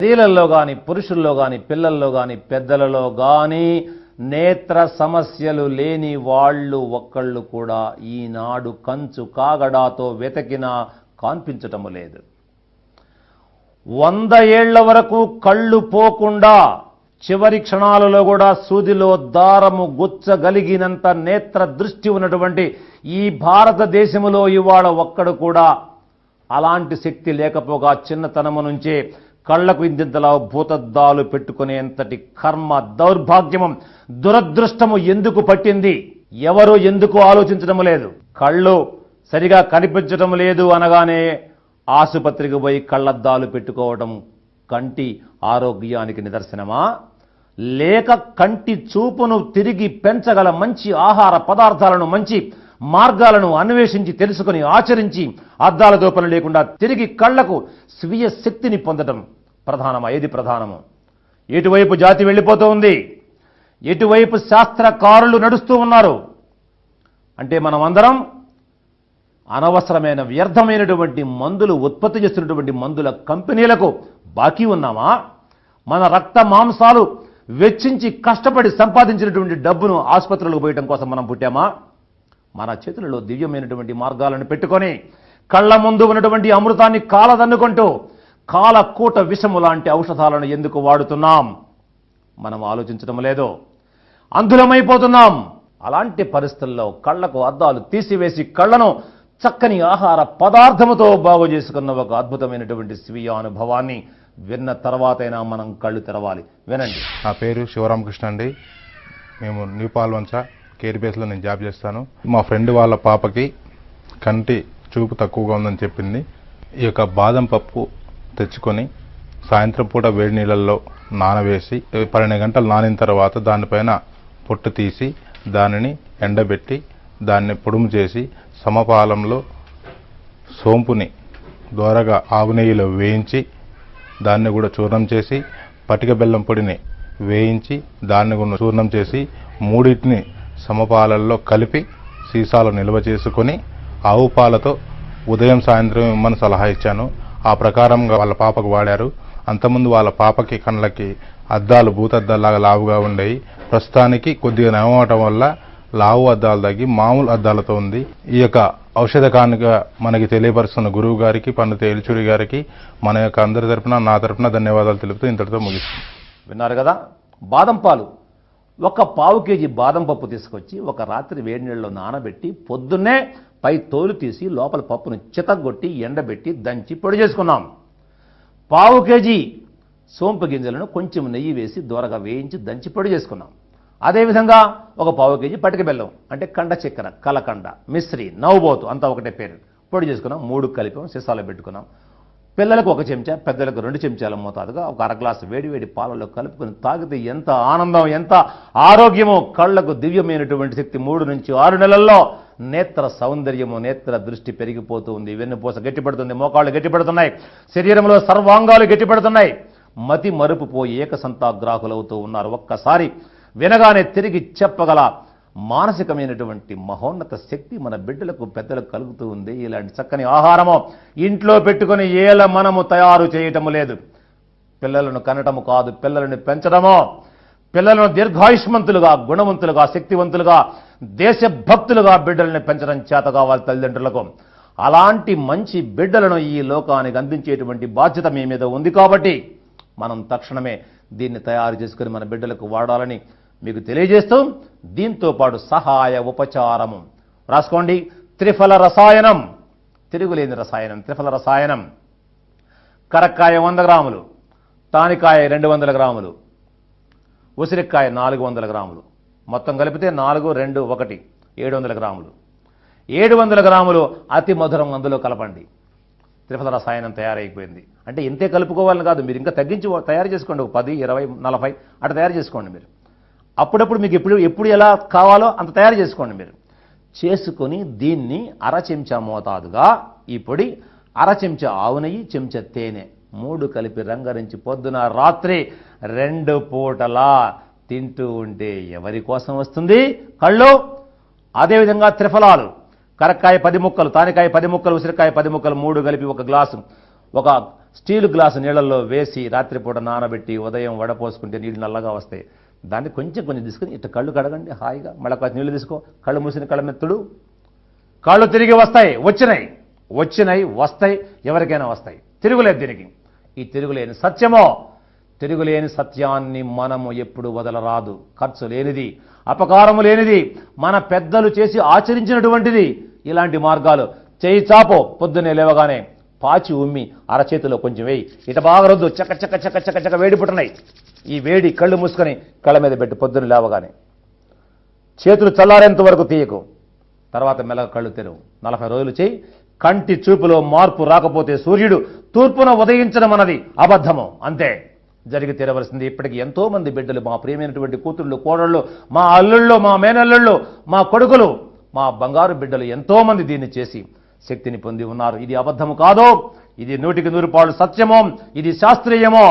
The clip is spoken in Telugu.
స్త్రీలలో కానీ పురుషుల్లో కానీ పిల్లల్లో కానీ పెద్దలలో కానీ నేత్ర సమస్యలు లేని వాళ్ళు ఒక్కళ్ళు కూడా ఈనాడు కంచు కాగడాతో వెతకినా కనిపించటము లేదు. 100 ఏళ్ల వరకు కళ్ళు పోకుండా చివరి క్షణాలలో కూడా సూదిలో దారము గుచ్చగలిగినంత నేత్ర దృష్టి ఉన్నటువంటి ఈ భారతదేశంలో ఇవాళ ఒక్కడు కూడా అలాంటి శక్తి లేకపోగా చిన్నతనము నుంచే కళ్లకు ఇంతింతలా భూతద్దాలు పెట్టుకునేంతటి కర్మ, దౌర్భాగ్యము, దురదృష్టము ఎందుకు పట్టింది? ఎవరు ఎందుకు ఆలోచించడం లేదు? కళ్ళు సరిగా కనిపించడం లేదు అనగానే ఆసుపత్రికి పోయి కళ్ళద్దాలు పెట్టుకోవడం కంటి ఆరోగ్యానికి నిదర్శనమా? లేక కంటి చూపును తిరిగి పెంచగల మంచి ఆహార పదార్థాలను, మంచి మార్గాలను అన్వేషించి తెలుసుకుని ఆచరించి అద్దాలతో పని లేకుండా తిరిగి కళ్లకు స్వీయ శక్తిని పొందడం ప్రధానమా? ఏది ప్రధానము? ఎటువైపు జాతి వెళ్ళిపోతూ ఉంది? ఎటువైపు శాస్త్రకారులు నడుస్తూ ఉన్నారు? అంటే మనం అందరం అనవసరమైన వ్యర్థమైనటువంటి మందులు ఉత్పత్తి చేస్తున్నటువంటి మందుల కంపెనీలకు బాకీ ఉన్నామా? మన రక్త మాంసాలు వెచ్చించి కష్టపడి సంపాదించినటువంటి డబ్బును ఆసుపత్రులకు పోయటం కోసం మనం పుట్టామా? మన చేతులలో దివ్యమైనటువంటి మార్గాలను పెట్టుకొని కళ్ళ ముందు ఉన్నటువంటి అమృతాన్ని కాలదన్నుకుంటూ కాలకూట విషము లాంటి ఔషధాలను ఎందుకు వాడుతున్నాం? మనం ఆలోచించడం లేదు, అంధులమైపోతున్నాం. అలాంటి పరిస్థితుల్లో కళ్లకు అద్దాలు తీసివేసి కళ్లను చక్కని ఆహార పదార్థముతో బాగు చేసుకున్న ఒక అద్భుతమైనటువంటి స్వీయ అనుభవాన్ని విన్న తర్వాతైనా మనం కళ్ళు తెరవాలి. వినండి. నా పేరు శివరామకృష్ణ అండి. మేము న్యూ పాల్వంచ కేర్ బేస్లో నేను జాబ్ చేస్తాను. మా ఫ్రెండ్ వాళ్ళ పాపకి కంటి చూపు తక్కువగా ఉందని చెప్పింది. ఈ యొక్క బాదం పప్పు తెచ్చుకొని సాయంత్రం పూట వేడి నీళ్ళల్లో నానవేసి 12 గంటలు నానిన తర్వాత దానిపైన పొట్టు తీసి దానిని ఎండబెట్టి దాన్ని పొడుము చేసి సమపాలంలో సోంపుని దోరగా ఆవు నెయ్యిలో వేయించి దాన్ని కూడా చూర్ణం చేసి పటిక బెల్లం పొడిని వేయించి దాన్ని కూడా చూర్ణం చేసి మూడింటిని సమపాలల్లో కలిపి సీసాలో నిల్వ చేసుకొని ఆవు పాలతో ఉదయం సాయంత్రం ఇమ్మని సలహా ఇచ్చాను. ఆ ప్రకారంగా వాళ్ళ పాపకు వాడారు. అంతకుముందు వాళ్ళ పాపకి కళ్ళకి అద్దాలు భూతద్దాలాగా లావుగా ఉండేవి. ప్రస్తుతానికి కొద్దిగా నయమవటం వల్ల లావు అద్దాలు తగ్గి మామూలు అద్దాలతో ఉంది. ఈ యొక్క ఔషధ కానుక మనకి తెలియపరుస్తున్న గురువు గారికి, పండిత ఏలుచూరి గారికి మన యొక్క అందరి తరపున, నా తరపున ధన్యవాదాలు తెలుపుతూ ఇంతటితో ముగిస్తుంది. విన్నారు కదా? బాదం పాలు, ఒక పావు కేజీ బాదం పప్పు తీసుకొచ్చి ఒక రాత్రి వేడి నీళ్ళలో నానబెట్టి పొద్దున్నే పై తోలు తీసి లోపల పప్పును చితగొట్టి ఎండబెట్టి దంచి పొడి చేసుకున్నాం. పావు కేజీ సోంపు గింజలను కొంచెం నెయ్యి వేసి దూరగా వేయించి దంచి పొడి చేసుకున్నాం. అదేవిధంగా ఒక పావు కేజీ పటిక బెల్లం అంటే కండ చక్కెర, కలకండ, మిశ్రి, నవ్వుబోతు అంతా ఒకటే పేరు పొడి చేసుకున్నాం. 3 కలిపాం, సీసాలో పెట్టుకున్నాం. పిల్లలకు 1 చెంచా, పెద్దలకు 2 చెంచాల మోతాదుగా ఒక అర గ్లాసు వేడివేడి పాలలో కలుపుకొని తాగితే ఎంత ఆనందం, ఎంత ఆరోగ్యమో! కళ్లకు దివ్యమైనటువంటి శక్తి 3 నుంచి 6 నెలల్లో నేత్ర సౌందర్యము, నేత్ర దృష్టి పెరిగిపోతూ ఉంది. వెన్నుపూస గట్టిపడుతుంది, మోకాళ్ళు గట్టిపడుతున్నాయి, శరీరంలో సర్వాంగాలు గట్టిపడుతున్నాయి. మతి మరుపు పోయి ఏకసంతాగ్రాహులవుతూ ఉన్నారు. ఒక్కసారి వినగానే తిరిగి చెప్పగల మానసికమైనటువంటి మహోన్నత శక్తి మన బిడ్డలకు, పెద్దలకు కలుగుతూ ఉంది. ఇలాంటి చక్కని ఆహారము ఇంట్లో పెట్టుకుని ఏల మనము తయారు చేయటము లేదు. పిల్లలను కనటము కాదు, పిల్లలను పెంచడము, పిల్లలను దీర్ఘాయుష్మంతులుగా, గుణవంతులుగా, శక్తివంతులుగా, దేశభక్తులుగా బిడ్డలను పెంచడం చేత కావాలి తల్లిదండ్రులకు. అలాంటి మంచి బిడ్డలను ఈ లోకానికి అందించేటువంటి బాధ్యత మీ మీద ఉంది. కాబట్టి మనం తక్షణమే దీన్ని తయారు చేసుకుని మన బిడ్డలకు వాడాలని మీకు తెలియజేస్తూ, దీంతో పాటు సహాయ ఉపచారము రాసుకోండి. త్రిఫల రసాయనం, తిరుగులేని రసాయనం, త్రిఫల రసాయనం. కరక్కాయ 100 గ్రాములు, తానికాయ 200 గ్రాములు, ఉసిరికాయ 400 గ్రాములు, మొత్తం కలిపితే 4, 2, 1 700 గ్రాములు. 700 గ్రాములు అతి మధురం అందులో కలపండి. త్రిఫల రసాయనం తయారైపోయింది. అంటే ఇంతే కలుపుకోవాలని కాదు, మీరు ఇంకా తగ్గించి తయారు చేసుకోండి. 10, 20, 40 అట్లా తయారు చేసుకోండి. మీరు అప్పుడప్పుడు మీకు ఎప్పుడు ఎలా కావాలో అంత తయారు చేసుకోండి. మీరు చేసుకొని దీన్ని అర చెంచా మోతాదుగా ఈ పొడి, అర చెంచా ఆవు నెయ్యి, చెంచా తేనె 3 కలిపి రంగరించి పొద్దున రాత్రి 2 పూటలా తింటూ ఉంటే ఎవరి కోసం వస్తుంది? కళ్ళు. అదేవిధంగా త్రిఫలాలు, కరక్కాయ 10 ముక్కలు, తానికాయ 10 ముక్కలు, ఉసిరికాయ 10 ముక్కలు 3 కలిపి 1 గ్లాసు, ఒక స్టీల్ గ్లాసు నీళ్ళల్లో వేసి రాత్రిపూట నానబెట్టి ఉదయం వడపోసుకుంటే నీళ్ళు నల్లగా వస్తాయి. దాన్ని కొంచెం కొంచెం తీసుకుని ఇట్లా కళ్ళు కడగండి హాయిగా, మళ్ళీ కొంచెం నీళ్ళు తీసుకో, కళ్ళు మూసిన కళ్ళ మెత్తుడు, కళ్ళు తిరిగి వస్తాయి. వచ్చినాయి వస్తాయి, ఎవరికైనా వస్తాయి. తిరుగులేదు దీనికి. ఈ తిరుగులేని సత్యమో, తిరుగులేని సత్యాన్ని మనము ఎప్పుడు వదలరాదు. ఖర్చు లేనిది, అపకారము లేనిది, మన పెద్దలు చేసి ఆచరించినటువంటిది. ఇలాంటి మార్గాలు చేయి చాపో, పొద్దున్నే లేవగానే పాచి ఉమ్మి అరచేతిలో కొంచెం వేయి, ఇట బాగా రొద్దు, చక్క చక్క చక్క చక్క చక్క వేడి పుట్టినాయి. ఈ వేడి కళ్ళు మూసుకొని కళ్ళ మీద పెట్టి పొద్దున్న లేవగానే చేతులు చల్లారేంత వరకు తీయకు. తర్వాత మెల్లగా కళ్ళు తెరువు. 40 రోజులు చేయి. కంటి చూపులో మార్పు రాకపోతే సూర్యుడు తూర్పున ఉదయించడం అన్నది అబద్ధము. అంతే జరిగి తీరవలసింది. ఇప్పటికి ఎంతో మంది బిడ్డలు, మా ప్రియమైనటువంటి కూతుళ్ళు, కోడళ్ళు, మా అల్లుళ్ళు, మా మేనల్లుళ్ళు, మా కొడుకులు, మా బంగారు బిడ్డలు ఎంతో మంది దీన్ని చేసి శక్తిని పొంది ఉన్నారు. ఇది అబద్ధము కాదో, ఇది 100కి 100 పాళ్ళు సత్యమో, ఇది శాస్త్రీయమో.